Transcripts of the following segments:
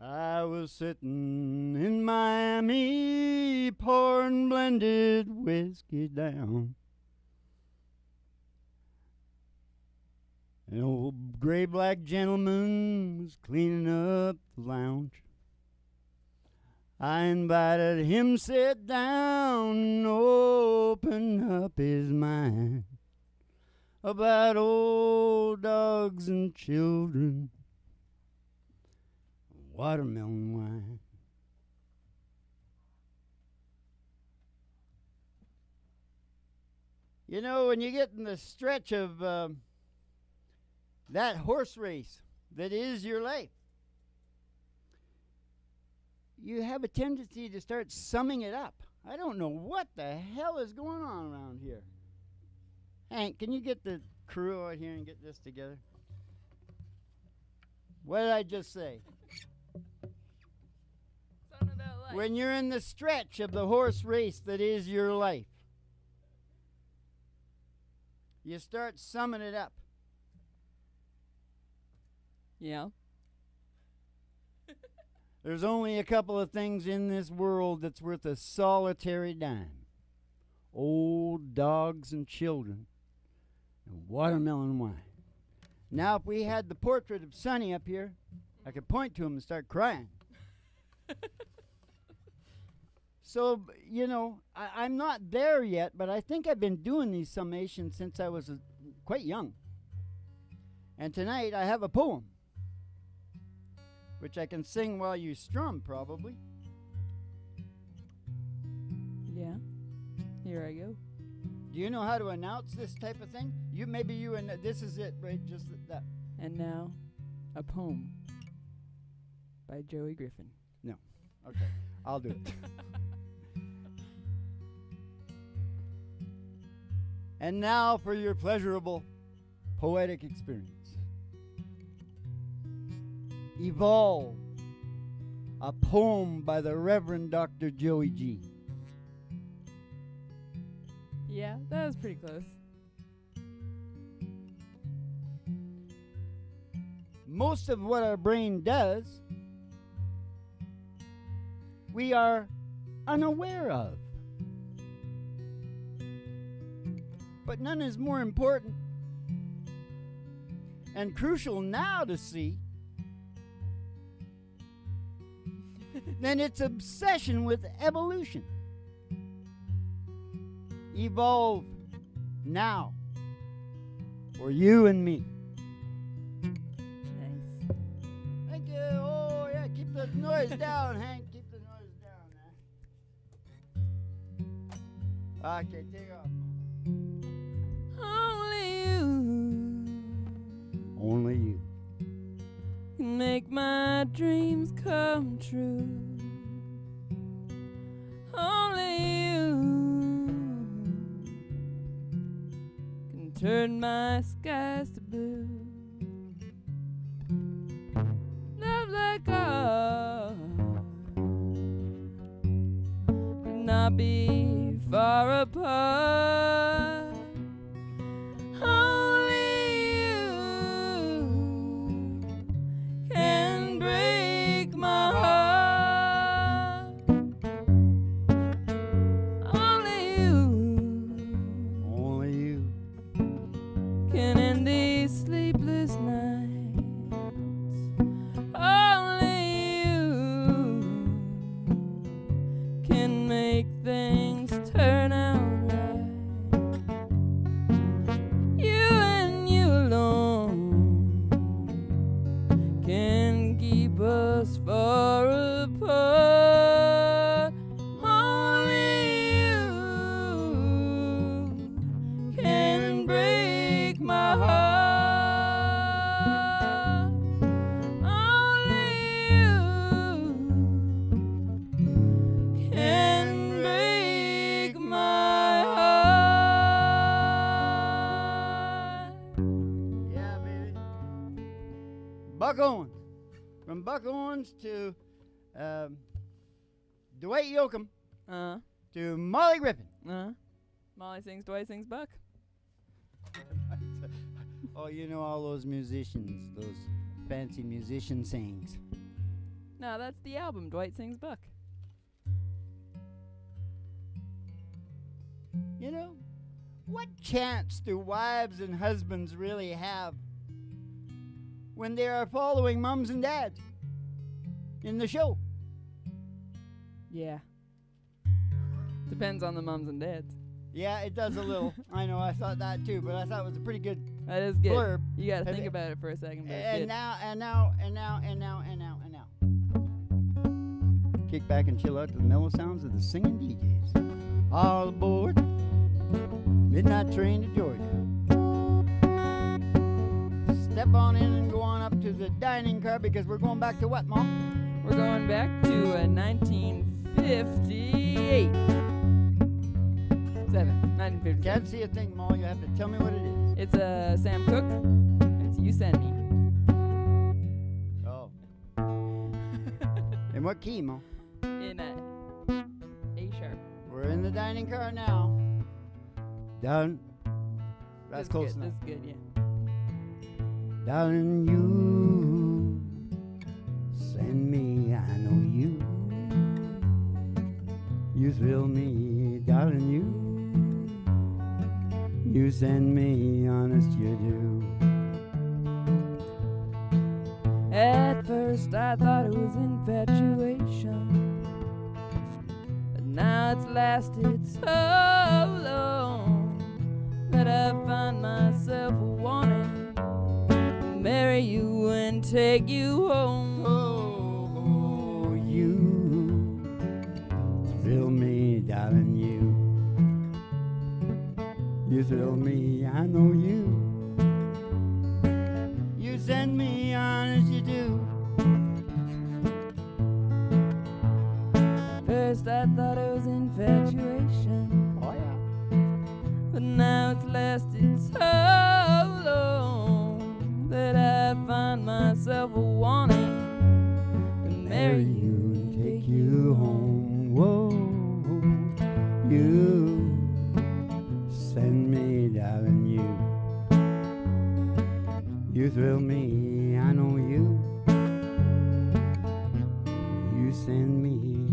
I was sitting in Miami, pouring blended whiskey down. An old gray-black gentleman was cleaning up the lounge. I invited him sit down and open up his mind about old dogs and children, watermelon wine. You know, when you get in the stretch of that horse race that is your life, you have a tendency to start summing it up. I don't know what the hell is going on around here. Hank, can you get the crew out here and get this together? What did I just say? Something about life. When you're in the stretch of the horse race that is your life, you start summing it up. Yeah. There's only a couple of things in this world that's worth a solitary dime. Old dogs and children and watermelon wine. Now, if we had the portrait of Sonny up here, I could point to him and start crying. So, you know, I'm not there yet, but I think I've been doing these summations since I was quite young. And tonight I have a poem, which I can sing while you strum, probably. Yeah. Here I go. Do you know how to announce this type of thing? This is it, right? Just that. And now, a poem by Joey Griffin. No. Okay, I'll do it. And now for your pleasurable poetic experience. Evolve, a poem by the Reverend Dr. Joey G. Yeah, that was pretty close. Most of what our brain does, we are unaware of. But none is more important and crucial now to see than its obsession with evolution. Evolve now for you and me. Nice. Thank you. Oh, yeah, keep the noise down, Hank. Keep the noise down, man. Okay, take off. Only you Only you. can make my dreams come true. Only you can turn my skies to blue. Love like ours could not be far apart. Only you can break my heart. Only you Only you. can end these sleepless nights. Only you can make things turn out right. You and you alone can keep us far apart. Only you can break my heart. Only you can break my heart. Yeah, baby. Buck Owens. From Buck Owens to Dwight Yoakam to Molly Griffin. Molly sings, Dwight sings, Buck. Oh, you know all those musicians, those fancy musician sayings. No, that's the album. Dwight Sings Buck. You know, what chance do wives and husbands really have when they are following mums and dads in the show? Yeah. Depends on the mums and dads. Yeah, it does a little. I know, I thought that too, but I thought it was a pretty good That is good. blurb. You got to think about it for a second, but it's And good. now. Kick back and chill out to the mellow sounds of the singing DJs. All aboard. Midnight train to Georgia. Step on in and go on up to the dining car because we're going back to what, Mom? We're going back to 1958. 1957. Can't see a thing, Mom. You have to tell me what it is. It's Sam Cooke. It's You Send Me. Oh. In what key, Mom? In A sharp. We're in the dining car now. Down. That's close enough. This is good, yeah. Darling, you send me, I know you. You thrill me, darling, you send me, honest you do. At first I thought it was infatuation, but now it's lasted so long that I find myself wanting to marry you and take you home. Oh, you thrill me, darling, you thrill me, I know you. You send me on as you do. First I thought it was infatuation, Oh yeah. but now it's lasted so long that I find myself wanting to marry you and take you home. Whoa, you send me, darling, you thrill me, I know you. You send me,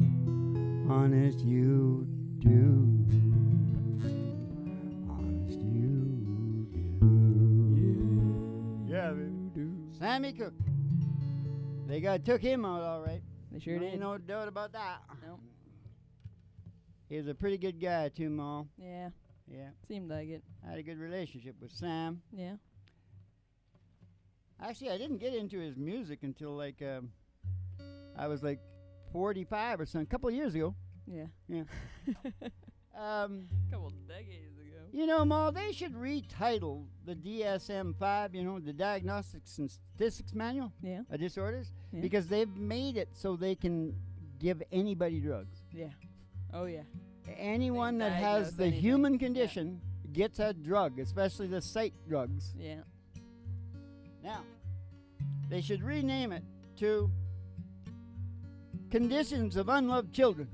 honest you do. Honest you do. Yeah, baby. Sammy Cooke. They took him out all right. They sure did. Ain't no doubt about that. Nope. He was a pretty good guy too, Ma. Yeah, Yeah. seemed like it. I had a good relationship with Sam. Yeah. Actually, I didn't get into his music until I was like 45 or something, a couple of years ago. Yeah. Yeah. Couple decades ago. You know, Ma, they should retitle the DSM-5, you know, the Diagnostics and Statistics Manual Yeah. of Disorders, Yeah. because they've made it so they can give anybody drugs. Yeah. Oh yeah. Anyone They that has diagnose the anything. human condition gets a drug, especially the psych drugs. Yeah. Now, they should rename it to Conditions of Unloved Children.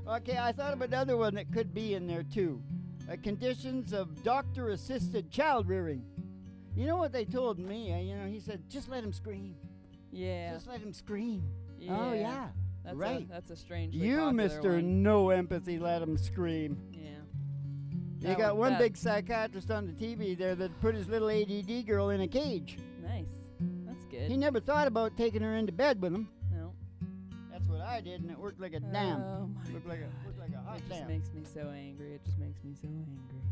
Okay, I thought of another one that could be in there too. Conditions of Doctor-Assisted Child Rearing. You know what they told me? He said, just let him scream. Yeah. Just let him scream. Yeah. Oh, yeah. That's right. That's a strangely You, popular Mr. one. No Empathy, let him scream. Yeah. You That got one that- big psychiatrist on the TV there that put his little ADD girl in a cage. Nice. That's good. He never thought about taking her into bed with him. No. That's what I did, and it worked like a dam. Oh my Looked like a hot It just dam. makes me so angry. It just makes me so angry.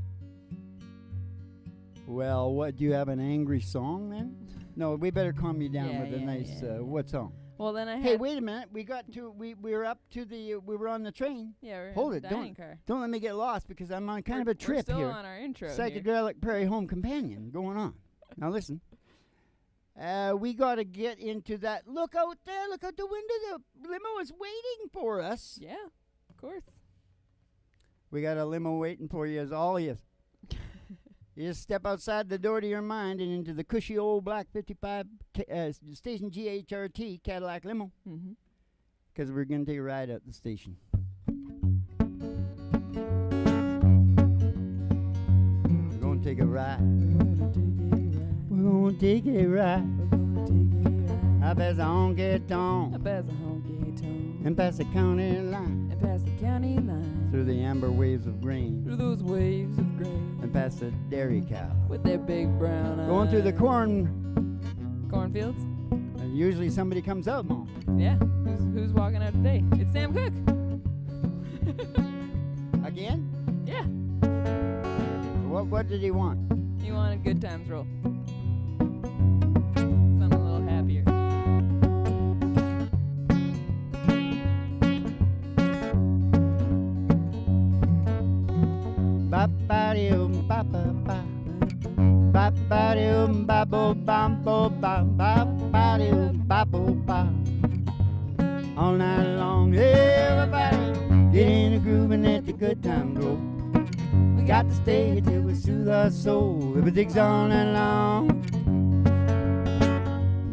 Well, what, do you have an angry song then? No, we better calm you down Yeah, with a yeah, nice, yeah, yeah. what song? Well, then I Hey, had. wait a minute. We were up to we were on the train. Yeah, we're Hold in it, the don't- dining car. Don't let me get lost because I'm on kind of We're- a trip we're still here. on our intro here. Psychedelic Prairie Home Companion going on. Now listen. We got to get into that. Look out there. Look out the window. The limo is waiting for us. Yeah, of course. We got a limo waiting for you as all is. You just step outside the door to your mind and into the cushy old black 55 station GHRT Cadillac limo. Mm-hmm. Because we're going to take a ride at the station. We're going to take a ride. We're going to take a ride. Up as a honky tonk. Up as a honky tonk. And past the county line. And past the county line. Through the amber waves of grain. Through those waves of grain. And past the dairy cow. With their big brown eyes. Going through the cornfields. And usually somebody comes out, Mom. Yeah. Who's walking out today? It's Sam Cook. Again? Yeah. What did he want? He wanted Good Times Roll. Something a little happier. Ba-ba-dee-um, ba-ba-ba. Ba-ba-dee-um, ba-bo-bam-bo-bam. Ba-ba-dee-um, ba-bo-ba. All night long, everybody get in a groove and let the good times roll. We got to stay here till we soothe our soul. Everything's all night long.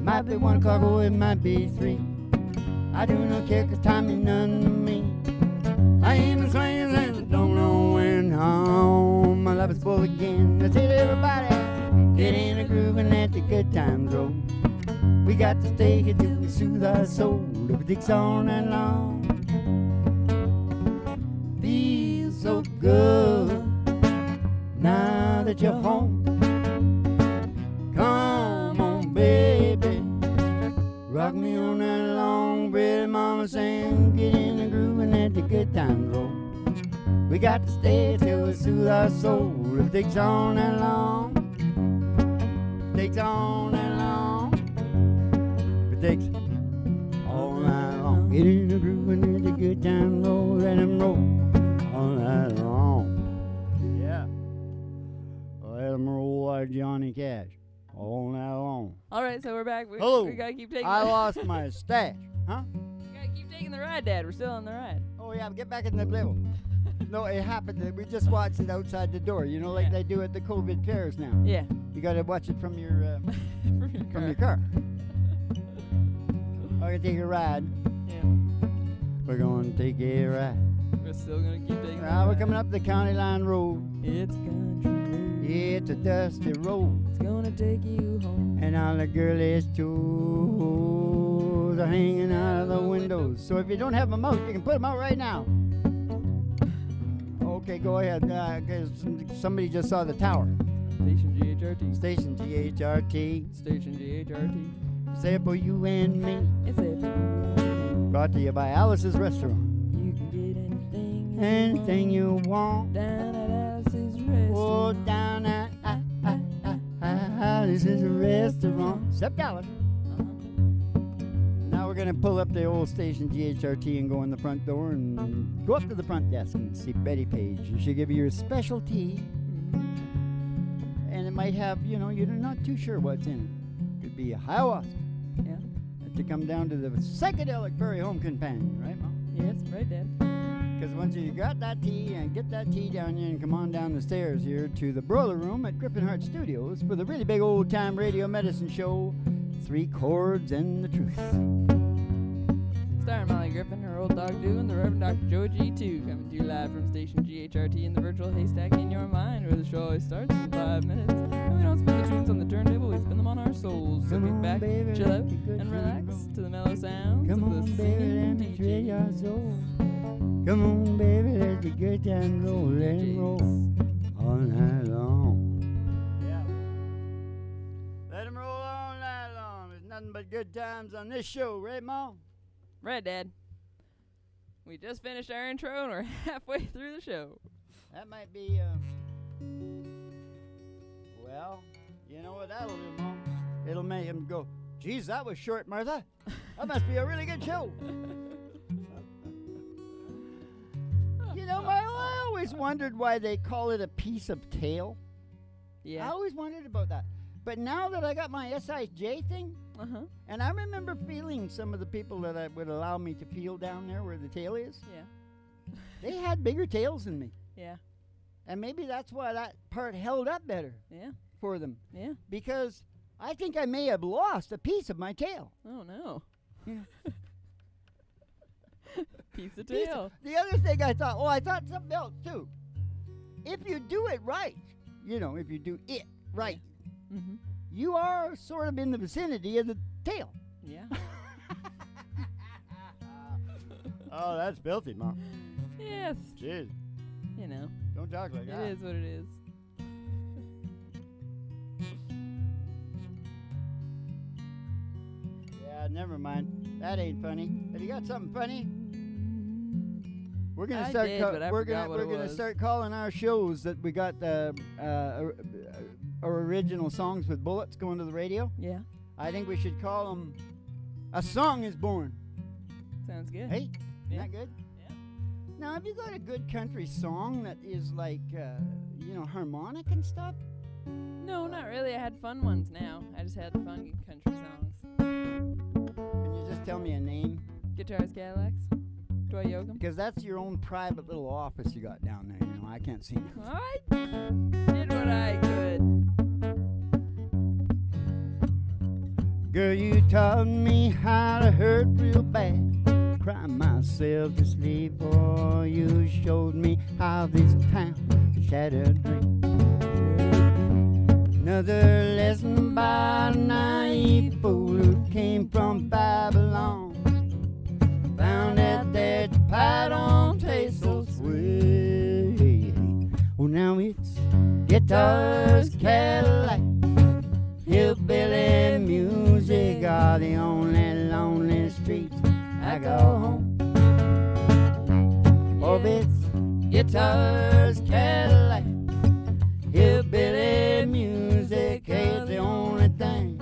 Might be 1 o'clock or it might be 3. I do not care 'cause time ain't none to me. I ain't been swinging since I don't know when home. My life is full again. I tell everybody, get in a groove and let the good times roll. We got to stay here till we soothe our soul. Everything's all night long. Feels so good now that you're home. Come on, baby, rock me on that long. Pretty mama saying, get in the groove and let the good times roll. We got to stay till we soothe our soul. Everything's all night long. Everything's all night long. Everything's all night long. Get in the groove and let the good times roll. Let them roll all night long. Yeah. Let them roll like Johnny Cash all night long. All right, so we're back. Hello. We gotta keep taking. I lost my stash. Huh? We gotta keep taking the ride, Dad. We're still on the ride. Oh yeah, get back in the middle. No, it happened. We just watched it outside the door. You know, like they do at the COVID fairs now. Yeah. You got to watch it from your From your car. I'm gonna take a ride. Yeah. We're gonna take a ride. We're still gonna keep taking. Now we're coming up the county line road. It's country road. Yeah, it's a dusty road, It's gonna take you home. and all the girlies' toes are hanging out of the windows. So if you don't have them out, you can put them out right now. Okay, go ahead. 'Cause somebody just saw the tower. Station GHRT. Station GHRT. Station GHRT. Say it for you and me. It's everywhere. Brought to you by Alice's Restaurant. You can get Anything you want. down at Alice's Restaurant. Oh, down at Alice's Restaurant. Except Alice. Now we're going to pull up the old station GHRT and go in the front door and go up to the front desk and see Betty Page. She'll give you your specialty. And it might have, you know, you're not too sure what's in it. Could be a ayahuasca. Yeah. To come down to the psychedelic Prairie Home Companion, right, Mom? Yes, right, Dad. Because once you got that tea and get that tea down here and come on down the stairs here to the Broiler Room at Griffin Hart Studios for the really big old time radio medicine show, 3 Chords and the Truth. Starring Molly Griffin, her old dog Doo, and the Reverend Dr. Joe G2, coming to you live from station GHRT in the virtual haystack in your mind, where the show always starts in 5 minutes. And we don't spin the tunes on the turntable, we spin them on our souls. So kick back, baby, chill out, let the good and times relax roll. to the mellow sounds Come of on, the baby, singing let me thrill your DJs. soul. Come on, baby, let the good times roll, let it roll all night long. Yeah. Let 'em roll all night long. There's nothing but good times on this show, right, Mom? Right, Dad. We just finished our intro and we're halfway through the show. That might be, well, you know what that'll do, Mom? It'll make him go, geez, that was short, Martha. That must be a really good show. You know, I always wondered why they call it a piece of tail. Yeah. I always wondered about that. But now that I got my SIJ thing, Uh-huh. and I remember feeling some of the people that I would allow me to peel down there where the tail is, Yeah. they had bigger tails than me. Yeah. And maybe that's why that part held up better Yeah. for them. Yeah. Because I think I may have lost a piece of my tail. Oh, no. Yeah. Piece of Piece tail. The other thing I thought something else too. If you do it right, you know, if you do it right, Mm-hmm. you are sort of in the vicinity of the tail. Yeah. Oh, that's filthy, Mom. Yes. Jeez. You know. Don't talk like that. It is what it is. Yeah, never mind. That ain't funny. Have you got something funny? We're gonna I start. did, but I forgot what we're it gonna was. start calling our shows that we got our original songs with bullets going to the radio. Yeah. I think we should call them "A Song Is Born." Sounds good. Hey, Yeah. isn't that good? Yeah. Now, have you got a good country song that is like, harmonic and stuff? No, not really. I had fun ones now. I just had fun country songs. Can you just tell me a name? Guitars, Cadillacs. Do I yoke 'em? Because that's your own private little office you got down there. You know, I can't see you. I did what I could. Girl, you taught me how to hurt real bad. Cry myself to sleep, or you showed me how this town is shattered dream. Another lesson by a naive fool who came from Babylon. Found out that the pie don't taste so sweet. Oh, now it's guitars, Cadillac, hillbilly music are the only lonely streets I go home. Oh, it's guitars, Cadillac, hillbilly music ain't the only thing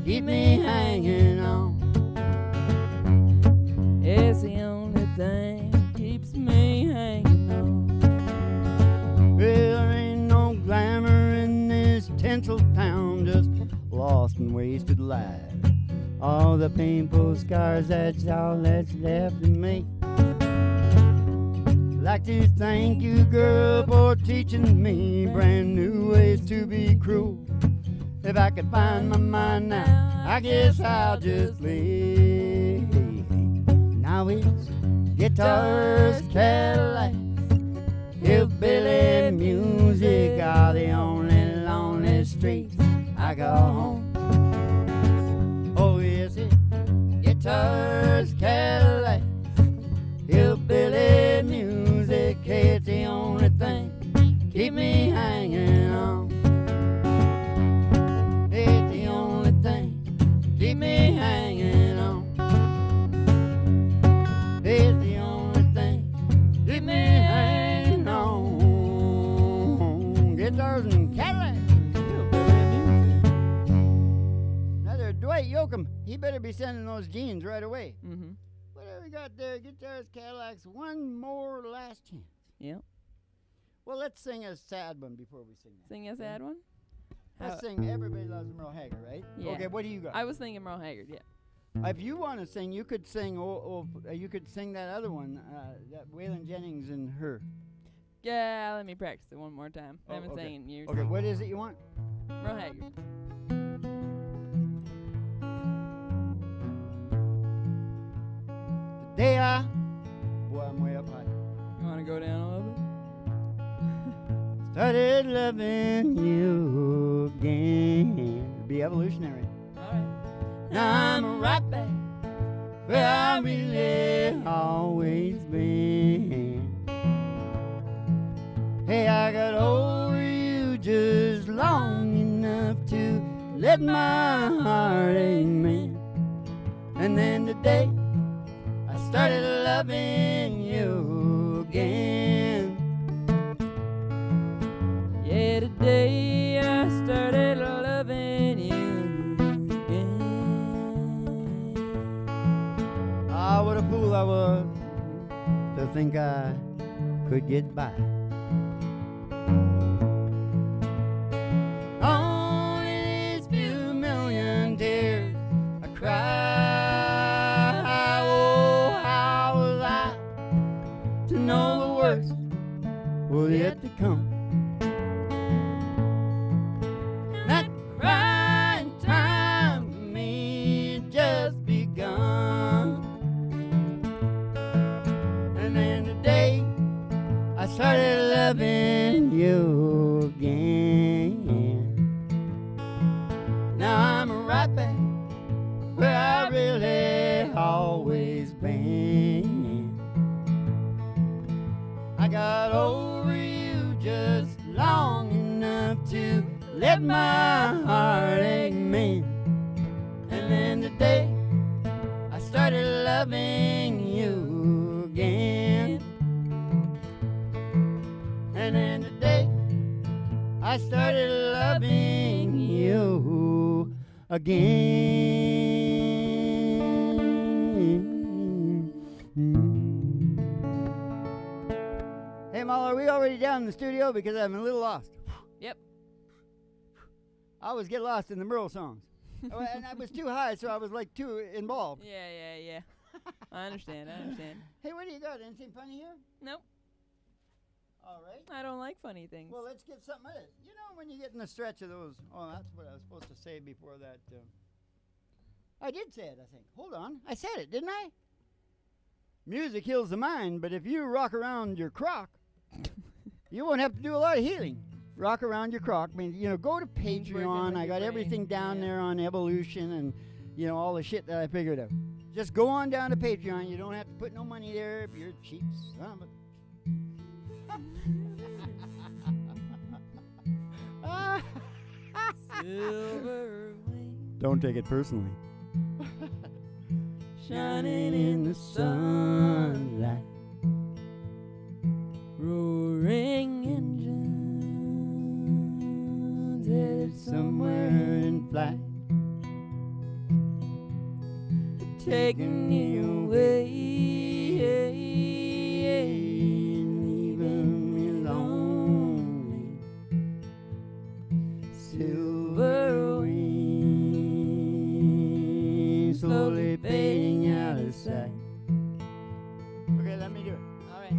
keep me hanging on. It's the only thing that keeps me hanging on. Well, there ain't no glamour in this tinsel town, just lost and wasted lives. All the painful scars, that's all that's left in me. Like to thank you, girl, for teaching me brand new ways to be cruel. If I could find my mind now, I guess I'll just leave. Now it's guitars, Cadillacs, hillbilly music are the only lonely streets I go home. Oh, yes, it's guitars, Cadillacs, hillbilly music, it's the only thing keep me hanging on. It's the only thing keep me hanging on. It's the only thing keep me hanging on. Guitars and Cadillacs. Another Dwight Yoakam. He better be sending those jeans right away. Mm-hmm. Whatever we got there, guitars, Cadillacs, one more last chance. Yep. Well, let's sing a sad one before we sing that. Sing a sad one? Let's sing Everybody Loves Merle Haggard, right? Yeah. Okay, what do you got? I was thinking Merle Haggard, yeah. If you want to sing, you could sing. You could sing that other one, that Waylon Jennings and her. Yeah, let me practice it one more time. I Oh, haven't okay. sang it in years. Okay, what is it you want? Merle Haggard. Today boy, I'm way up high. You want to go down a little bit? Started loving you again. Be evolutionary. All right. Now I'm right back where I really always been. Hey, I got over you just long enough to let my heart amen. And then today I started loving you again. Yeah, today I started loving you again. Ah, what a fool I was to think I could get by. Only these few million tears I cry. Oh, how was I to know the worst was yet to come? That crying time for me had just begun. And then today I started loving you again. Now I'm right back where I really got over you just long enough to let my heartache mend. And then today I started loving you again. And then today I started loving you again. Hey, Mal, are we already down in the studio? Because I'm a little lost. Yep. I always get lost in the Merle songs. And I was too high, so I was like too involved. Yeah. I understand. Hey, what do you got? Anything funny here? Nope. All right. I don't like funny things. Well, let's get something out of it. You know, when you get in the stretch of those. Oh, that's what I was supposed to say before that. I did say it, I think. Hold on. I said it, didn't I? Music heals the mind, but if you rock around your crock, you won't have to do a lot of healing. Rock around your crock means, go to Patreon. I got everything down there on evolution and, all the shit that I figured out. Just go on down to Patreon. You don't have to put no money there if you're cheap son of a... Silver wing Don't take it personally. shining in the sunlight, roaring engines headed somewhere in flight, taking you away, leaving me lonely. Silver wings slowly fading out of sight. Okay, let me do it. All right.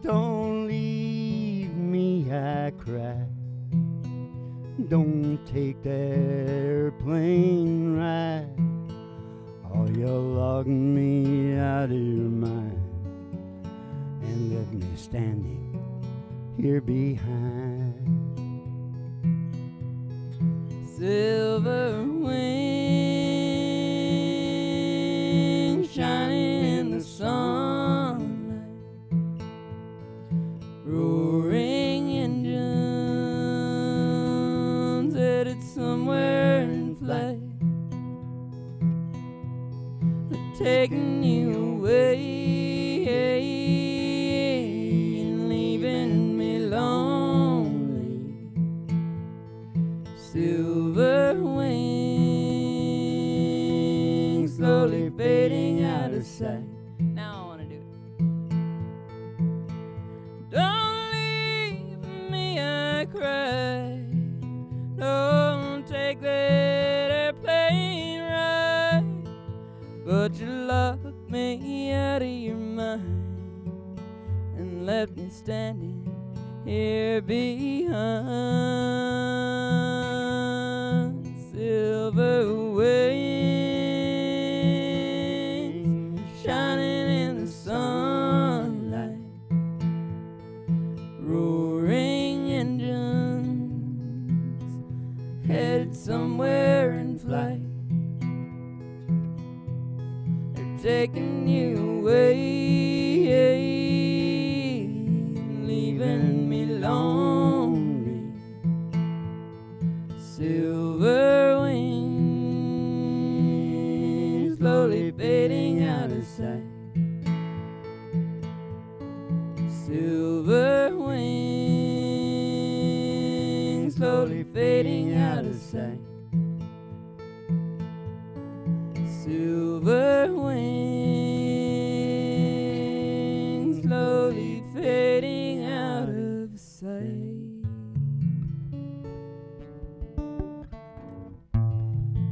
Don't leave me, I cry. Don't take that airplane ride. Oh, you're logging me out of your mind and left me standing here behind. Silver wings shining in the sunlight, roaring engines headed somewhere in flight, taking you away and leaving me lonely. Silver wings slowly fading out of sight. Now I want to do it. Don't leave me, I cry. Don't take that airplane ride. But you locked me out of your mind and left me standing here behind. Silver wings shining in the sunlight, roaring engines headed somewhere in flight, taking you away, leaving me lonely. Silver wings slowly fading out of sight. Silver wings slowly fading out of sight. Silver wings slowly fading out of sight.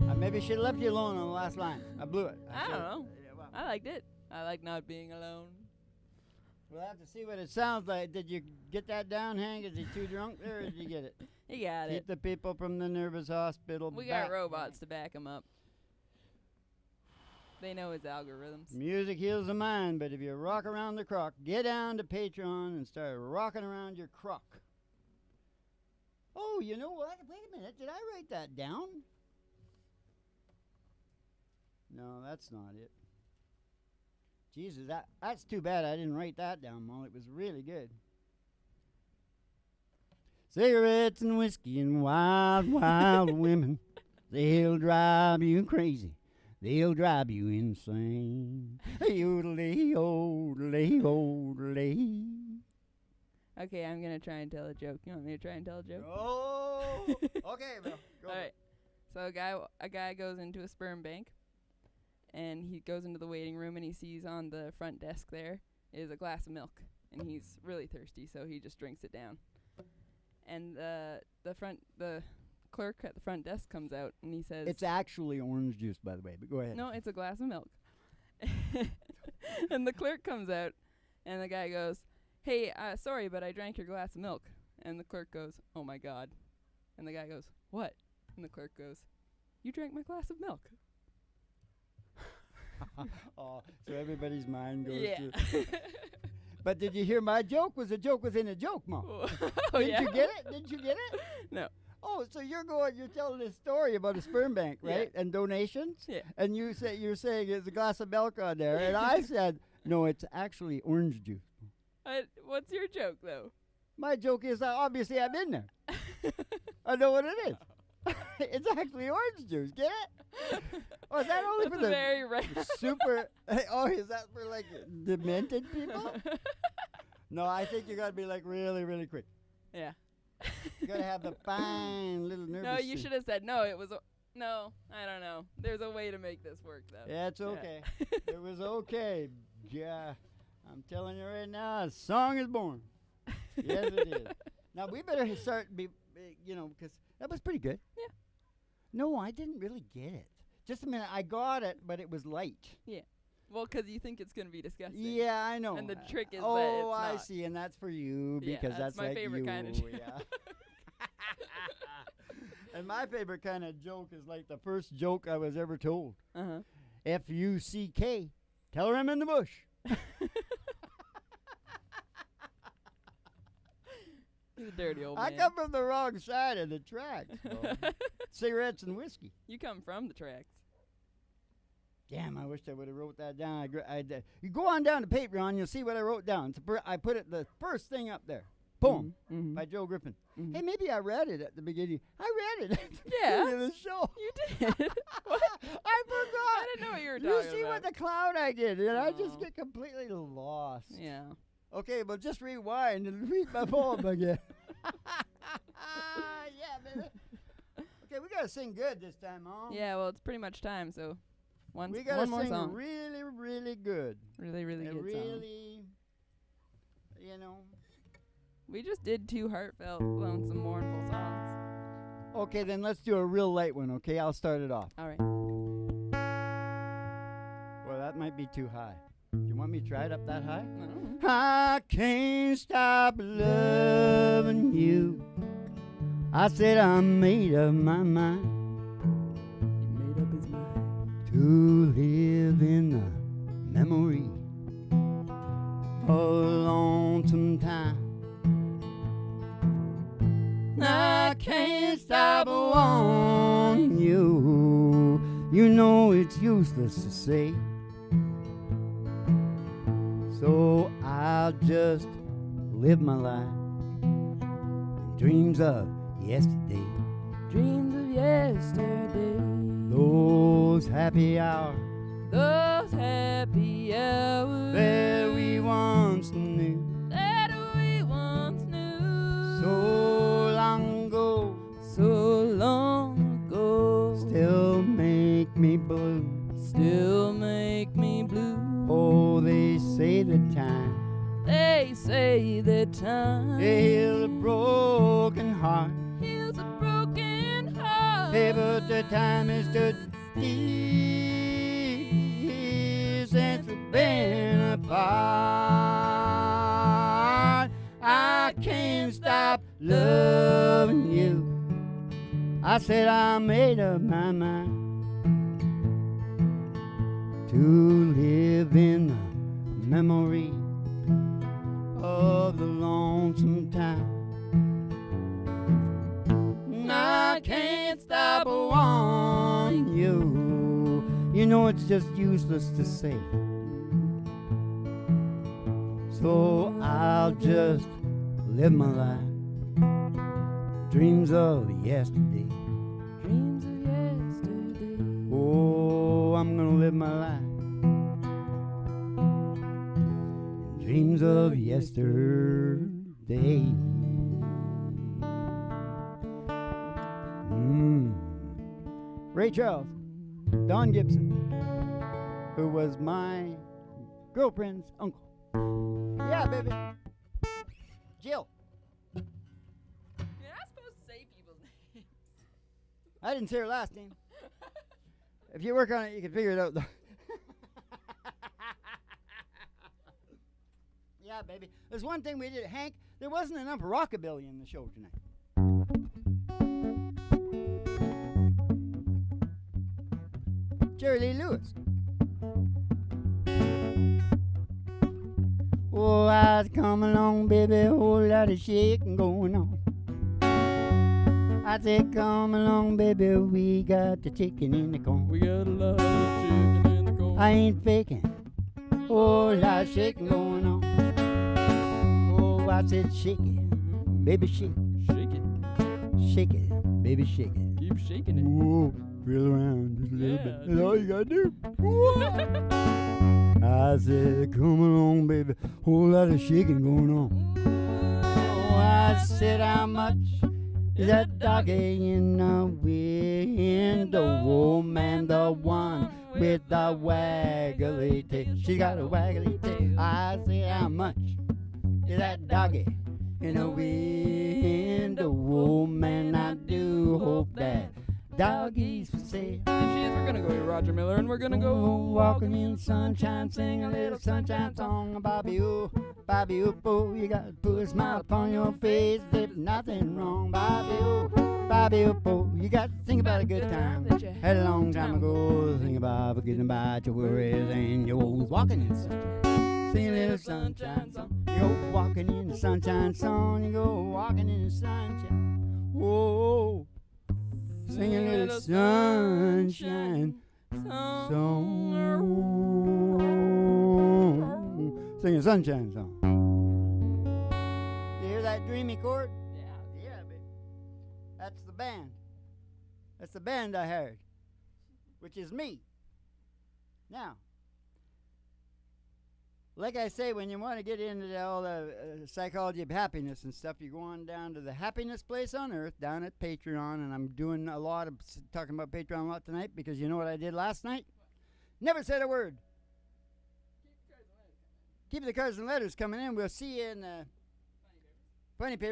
I maybe should have left you alone on the last line. I blew it. I don't know. Yeah, well, I liked it. I like not being alone. we'll have to see what it sounds like. Did you get that down, Hank? Is he too drunk there, or did you get it? You got Keep it. the people from the nervous hospital We back. got robots to back him up. They know his algorithms. Music heals the mind, but if you rock around the crock, get down to Patreon and start rocking around your crock. Oh, you know what? Wait a minute. Did I write that down? No, that's not it. Jesus, that's too bad I didn't write that down, Molly. It was really good. Cigarettes and whiskey and wild, wild women. They'll drive you crazy. They'll drive you insane. Yodelay, yodelay, yodelay. Okay, I'm gonna try and tell a joke. You want me to try and tell a joke? Oh, okay, Bill. Go. All right. So a guy goes into a sperm bank, and he goes into the waiting room, and he sees on the front desk there is a glass of milk, and he's really thirsty, so he just drinks it down. And the clerk at the front desk comes out, and he says, It's actually orange juice, by the way, but go ahead. "No, it's a glass of milk." And the clerk comes out, and the guy goes, "Hey, sorry, but I drank your glass of milk." And the clerk goes, "Oh my God." And the guy goes, "What?" And the clerk goes, "You drank my glass of milk." Oh, so everybody's mind goes Yeah. to. But did you hear my joke? Was a joke within a joke, Mom? Oh, Didn't yeah? you get it? Didn't you get it? No. Oh, so you're telling this story about a sperm bank, right? Yeah. And donations? Yeah. And you're saying it's a glass of milk on there. And I said, no, it's actually orange juice. What's your joke, though? My joke is obviously I'm in there. I know what it is. It's actually orange juice. Get it? Oh, is that only That's for the very rare. super? Oh, is that for like demented people? No, I think you gotta be like really, really quick. Yeah. You gotta have the fine little nervous. No, you system. should have said no. It was no. I don't know. There's a way to make this work, though. Yeah, it's okay. It was okay. Yeah, I'm telling you right now, a song is born. Yes, it is. Now we better start because that was pretty good. Yeah. No, I didn't really get it. Just a minute, I got it, but it was light. Yeah. Well, 'cause you think it's gonna be disgusting. Yeah, I know. And the trick is that oh, it's I not. see, and that's for you Yeah, because that's my like favorite you. kind of joke. Yeah. And my favorite kind of joke is like the first joke I was ever told. Uh-huh. F-U-C-K. Tell her I'm in the bush. He's a dirty old I man. come from the wrong side of the tracks. Cigarettes and whiskey. You come from the tracks. Damn, I wish I would have wrote that down. You go on down to Patreon, you'll see what I wrote down. I put it the first thing up there. Poem Mm-hmm. by Joe Griffin. Mhm. Hey, maybe I read it at the beginning. I read it at the Yeah. beginning of the show. You did. What? I forgot. I didn't know what you were You talking see about. what the cloud I did, and I just Oh. get completely lost. Yeah. Okay, but just rewind and read my poem again. Yeah, baby. Okay, we gotta sing good this time, Mom. Yeah. Well, it's pretty much time. So, We gotta one more sing song. really, really good. Really, really And good song. really, We just did 2 heartfelt, lonesome, mournful songs. Okay, then let's do a real light one, okay? I'll start it off. All right. Well, that might be too high. Do you want me to try it up that high? No. I can't stop loving you. I said I made up my mind He made up his mind. to live in the memory of a lonesome time. I can't stop wanting you. You know it's useless to say. So I'll just live my life in dreams of yesterday. Dreams of yesterday. Those happy hours Those happy hours that we once knew. that we once knew. So long ago, So long ago. still make me blue. Still make me blue. Oh, they say the time They say that time heals a broken heart. heals a broken heart. Hey, but the time is stood still since we've been apart. I can't stop loving you. I said I made up my mind to live in the memory of the lonesome time. I can't stop wanting you. You know it's just useless to say. So I'll just live my life Dreams of yesterday. Dreams of yesterday. Oh, I'm gonna live my life. Dreams of yesterday. Ray Charles, Don Gibson, who was my girlfriend's uncle. Yeah, baby. Jill. You're not supposed to say people's names. I didn't say her last name. If you work on it, you can figure it out, though. Yeah, baby. There's one thing we did, Hank. There wasn't enough rockabilly in the show tonight. Jerry Lee Lewis. Oh, I was coming along, baby, whole lot of shaking going on. I said, come along, baby, we got the chicken in the corn. We got a lot of chicken in the corn. I ain't faking, whole lot of shaking going on. Oh, I said, shake it, baby, shake it. Shake it. Shake it, baby, shake it. Keep shaking it. Whoa, feel around just a little Yeah, bit. That's all you gotta do. I said, come along, baby, whole lot of shaking going on. Oh, I said, how much is that doggy in the window? Oh, man, the one with the waggly tail. She got a waggly tail. I said, how much is that doggy in the window? Oh, man, I do hope that doggies for sale. If she is, we're gonna go to Roger Miller and we're gonna go walking in the sunshine, sing a little sunshine song. Bobby ooh, boo, you got to put a smile upon your face. There's nothing wrong, Bobby ooh, boo, you got to think about a good time. Had a long time ago, think about forgetting about your worries and your walking in the sunshine. Sing a little sunshine song. You go walking in the sunshine song. You go walking in the sunshine. Whoa. Sing a little sunshine song. Sing a sunshine song. You hear that dreamy chord? Yeah, baby. That's the band. That's the band I heard, which is me. Now, like I say, when you want to get into all the psychology of happiness and stuff, you go on down to the happiness place on earth, down at Patreon, and I'm doing a lot of talking about Patreon a lot tonight because you know what I did last night? Never said a word. Keep the cards and letters coming in. We'll see you in the funny paper.